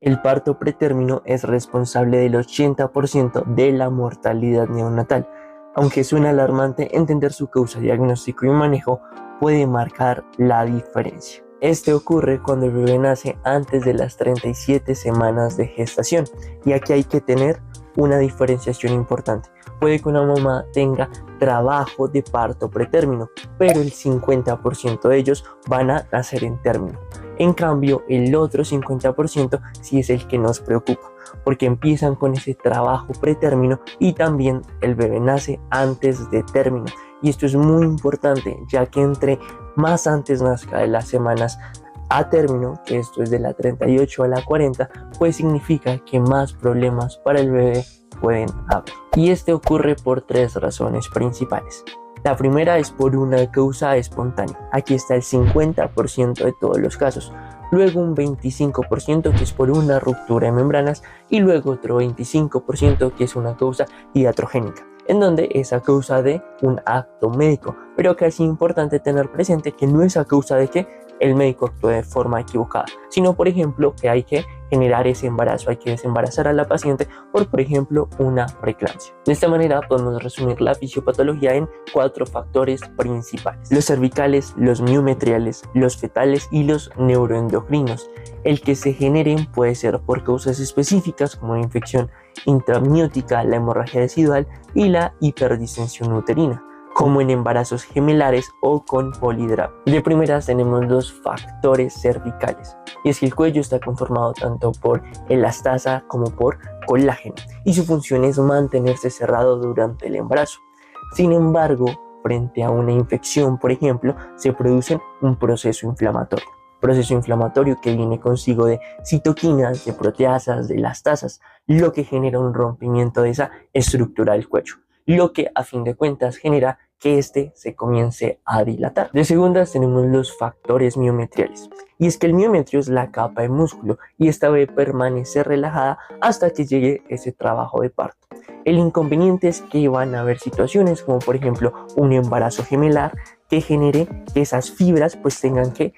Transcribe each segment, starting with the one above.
El parto pretérmino es responsable del 80% de la mortalidad neonatal. Aunque suena alarmante, entender su causa, diagnóstico y manejo puede marcar la diferencia. Este ocurre cuando el bebé nace antes de las 37 semanas de gestación, y aquí hay que tener una diferenciación importante. Puede que una mamá tenga trabajo de parto pretérmino, pero el 50% de ellos van a nacer en término. En cambio, el otro 50% sí es el que nos preocupa, porque empiezan con ese trabajo pretérmino y también el bebé nace antes de término. Y esto es muy importante, ya que entre más antes nazca de las semanas a término, que esto es de la 38 a la 40, pues significa que más problemas para el bebé pueden haber. Y este ocurre por 3 razones principales. La primera es por una causa espontánea. Aquí está el 50% de todos los casos. Luego un 25% que es por una ruptura de membranas y luego otro 25% que es una causa iatrogénica, en donde es a causa de un acto médico. Pero acá es importante tener presente que no es a causa de que el médico actúe de forma equivocada, sino por ejemplo que hay que generar ese embarazo, hay que desembarazar a la paciente por ejemplo una preeclampsia. De esta manera podemos resumir la fisiopatología en 4 factores principales: los cervicales, los miometriales, los fetales y los neuroendocrinos. El que se generen puede ser por causas específicas como la infección intramniótica, la hemorragia decidual y la hiperdistensión uterina, como en embarazos gemelares o con polidrap. De primeras tenemos los factores cervicales, y es que el cuello está conformado tanto por elastasa como por colágeno, y su función es mantenerse cerrado durante el embarazo. Sin embargo, frente a una infección, por ejemplo, se produce un proceso inflamatorio que viene consigo de citoquinas, de proteasas, de elastasas, lo que genera un rompimiento de esa estructura del cuello, lo que a fin de cuentas genera que este se comience a dilatar. De segundas tenemos los factores miometriales, y es que el miometrio es la capa de músculo y esta debe permanecer relajada hasta que llegue ese trabajo de parto. El inconveniente es que van a haber situaciones como por ejemplo un embarazo gemelar que genere que esas fibras pues tengan que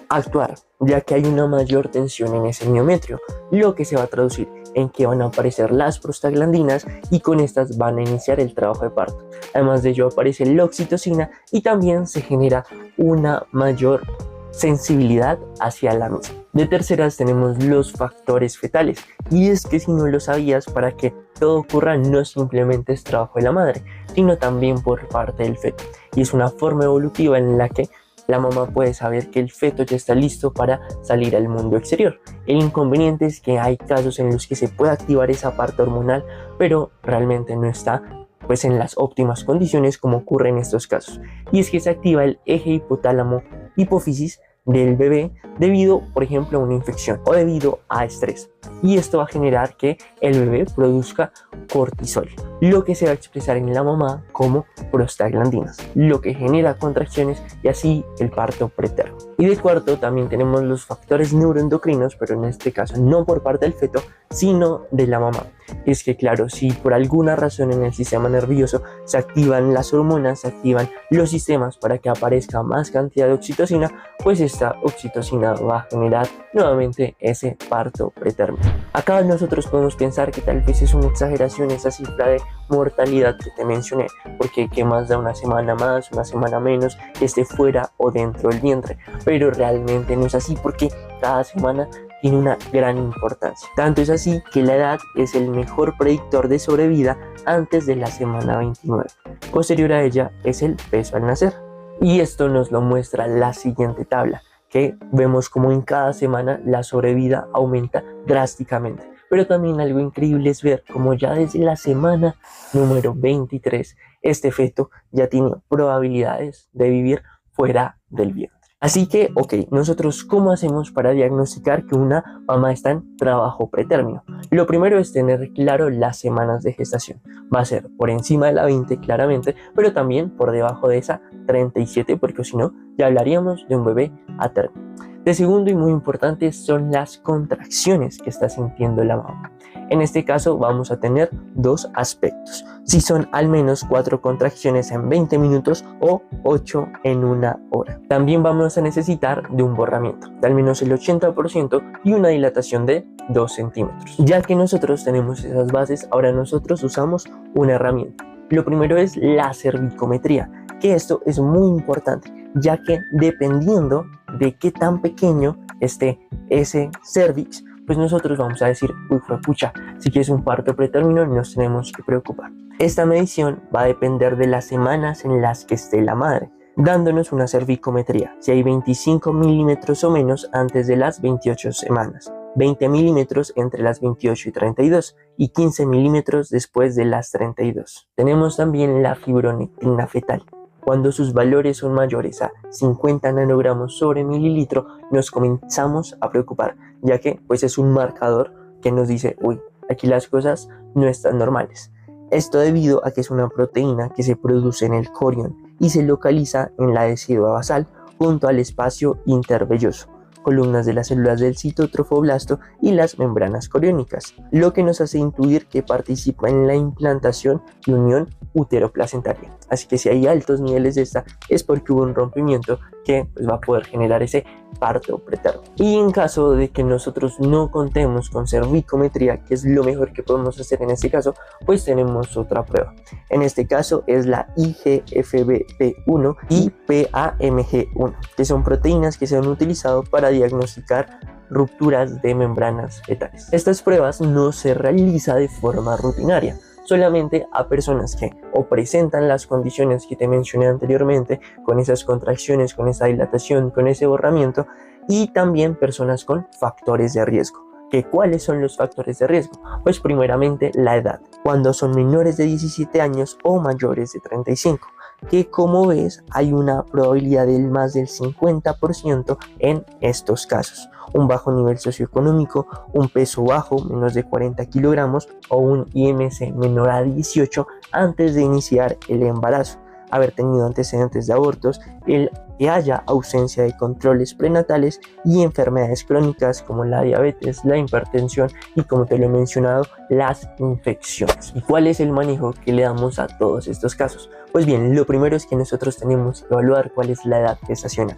actuar, ya que hay una mayor tensión en ese miometrio, lo que se va a traducir en que van a aparecer las prostaglandinas y con estas van a iniciar el trabajo de parto. Además de ello aparece la oxitocina y también se genera una mayor sensibilidad hacia la misma. De terceras tenemos los factores fetales, y es que si no lo sabías, para que todo ocurra no simplemente es trabajo de la madre, sino también por parte del feto, y es una forma evolutiva en la que la mamá puede saber que el feto ya está listo para salir al mundo exterior. El inconveniente es que hay casos en los que se puede activar esa parte hormonal, pero realmente no está pues en las óptimas condiciones como ocurre en estos casos. Y es que se activa el eje hipotálamo-hipófisis del bebé debido, por ejemplo, a una infección o debido a estrés. Y esto va a generar que el bebé produzca cortisol, lo que se va a expresar en la mamá como prostaglandinas, lo que genera contracciones y así el parto preterno. Y de cuarto también tenemos los factores neuroendocrinos, pero en este caso no por parte del feto, sino de la mamá. Es que claro, si por alguna razón en el sistema nervioso se activan las hormonas, se activan los sistemas para que aparezca más cantidad de oxitocina, pues esta oxitocina va a generar nuevamente ese parto pretérmino. Acá nosotros podemos pensar que tal vez es una exageración esa cifra de mortalidad que te mencioné, porque qué más da una semana más, una semana menos, que esté fuera o dentro del vientre, pero realmente no es así, porque cada semana tiene una gran importancia. Tanto es así que la edad es el mejor predictor de sobrevida antes de la semana 29. Posterior a ella es el peso al nacer. Y esto nos lo muestra la siguiente tabla, que vemos como en cada semana la sobrevida aumenta drásticamente. Pero también algo increíble es ver como ya desde la semana número 23 este feto ya tiene probabilidades de vivir fuera del vientre. Así que, nosotros ¿cómo hacemos para diagnosticar que una mamá está en trabajo pretérmino? Lo primero es tener claro las semanas de gestación. Va a ser por encima de la 20 claramente, pero también por debajo de esa 37, porque si no, ya hablaríamos de un bebé a término. De segundo y muy importante son las contracciones que está sintiendo la mamá. En este caso vamos a tener dos aspectos: si son al menos 4 contracciones en 20 minutos o 8 en 1 hora. También vamos a necesitar de un borramiento de al menos el 80% y una dilatación de 2 centímetros. Ya que nosotros tenemos esas bases, ahora nosotros usamos una herramienta. Lo primero es la cervicometría, que esto es muy importante, ya que dependiendo de qué tan pequeño esté ese cervix, pues nosotros vamos a decir, uy, pucha, si quieres un parto pretérmino nos tenemos que preocupar. Esta medición va a depender de las semanas en las que esté la madre, dándonos una cervicometría, si hay 25 milímetros o menos antes de las 28 semanas, 20 milímetros entre las 28 y 32 y 15 milímetros después de las 32. Tenemos también la fibronectina fetal. Cuando sus valores son mayores a 50 nanogramos sobre mililitro, nos comenzamos a preocupar, ya que pues es un marcador que nos dice, uy, aquí las cosas no están normales. Esto debido a que es una proteína que se produce en el corión y se localiza en la decidua basal junto al espacio intervelloso, columnas de las células del citotrofoblasto y las membranas coriónicas, lo que nos hace intuir que participa en la implantación y unión uteroplacentaria. Así que si hay altos niveles de esta es porque hubo un rompimiento que pues, va a poder generar ese parto preterno. Y en caso de que nosotros no contemos con cervicometría, que es lo mejor que podemos hacer en este caso, pues tenemos otra prueba. En este caso es la IGFBP1 y PAMG1, que son proteínas que se han utilizado para diagnosticar rupturas de membranas fetales. Estas pruebas no se realizan de forma rutinaria, solamente a personas que o presentan las condiciones que te mencioné anteriormente, con esas contracciones, con esa dilatación, con ese borramiento, y también personas con factores de riesgo. ¿Cuáles son los factores de riesgo? Pues primeramente la edad, cuando son menores de 17 años o mayores de 35, que como ves hay una probabilidad del más del 50% en estos casos. Un bajo nivel socioeconómico, un peso bajo, menos de 40 kilogramos, o un IMC menor a 18 antes de iniciar el embarazo, haber tenido antecedentes de abortos, el que haya ausencia de controles prenatales y enfermedades crónicas como la diabetes, la hipertensión y, como te lo he mencionado, las infecciones. ¿Y cuál es el manejo que le damos a todos estos casos? Pues bien, lo primero es que nosotros tenemos que evaluar cuál es la edad gestacional.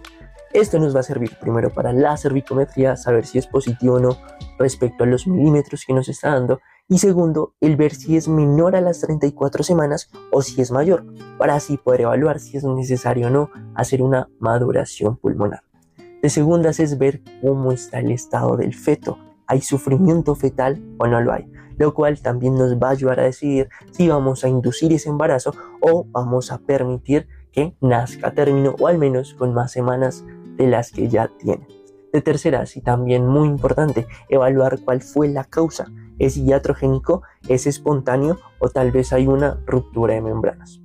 Esto nos va a servir primero para la cervicometría, saber si es positivo o no respecto a los milímetros que nos está dando, y segundo, el ver si es menor a las 34 semanas o si es mayor, para así poder evaluar si es necesario o no hacer una maduración pulmonar. De segundas es ver cómo está el estado del feto, ¿hay sufrimiento fetal o no lo hay? Lo cual también nos va a ayudar a decidir si vamos a inducir ese embarazo o vamos a permitir que nazca a término, o al menos con más semanas de las que ya tiene. De terceras, y también muy importante, evaluar cuál fue la causa. ¿Es iatrogénico? ¿Es espontáneo? ¿O tal vez hay una ruptura de membranas?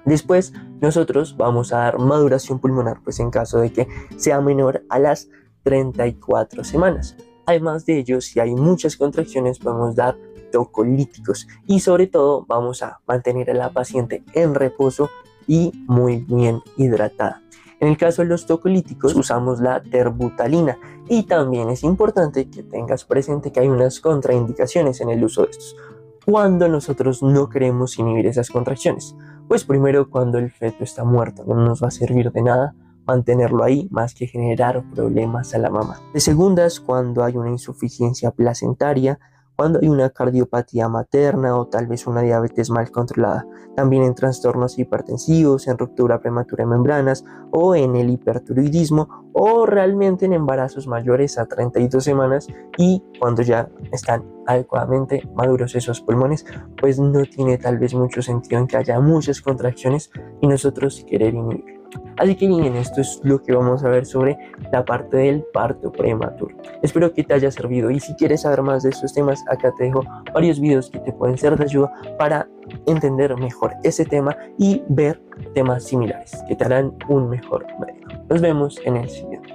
Después, nosotros vamos a dar maduración pulmonar, pues en caso de que sea menor a las 34 semanas. Además de ello, si hay muchas contracciones, podemos dar tocolíticos y sobre todo vamos a mantener a la paciente en reposo y muy bien hidratada. En el caso de los tocolíticos usamos la terbutalina, y también es importante que tengas presente que hay unas contraindicaciones en el uso de estos. Cuando nosotros no queremos inhibir esas contracciones, pues primero, cuando el feto está muerto, no nos va a servir de nada mantenerlo ahí más que generar problemas a la mamá. De segundas, cuando hay una insuficiencia placentaria, cuando hay una cardiopatía materna o tal vez una diabetes mal controlada, también en trastornos hipertensivos, en ruptura prematura de membranas o en el hipertiroidismo, o realmente en embarazos mayores a 32 semanas y cuando ya están adecuadamente maduros esos pulmones, pues no tiene tal vez mucho sentido en que haya muchas contracciones y nosotros querer inhibir. Así que bien, esto es lo que vamos a ver sobre la parte del parto prematuro. Espero que te haya servido, y si quieres saber más de estos temas, acá te dejo varios videos que te pueden ser de ayuda para entender mejor ese tema y ver temas similares que te harán un mejor médico. Nos vemos en el siguiente.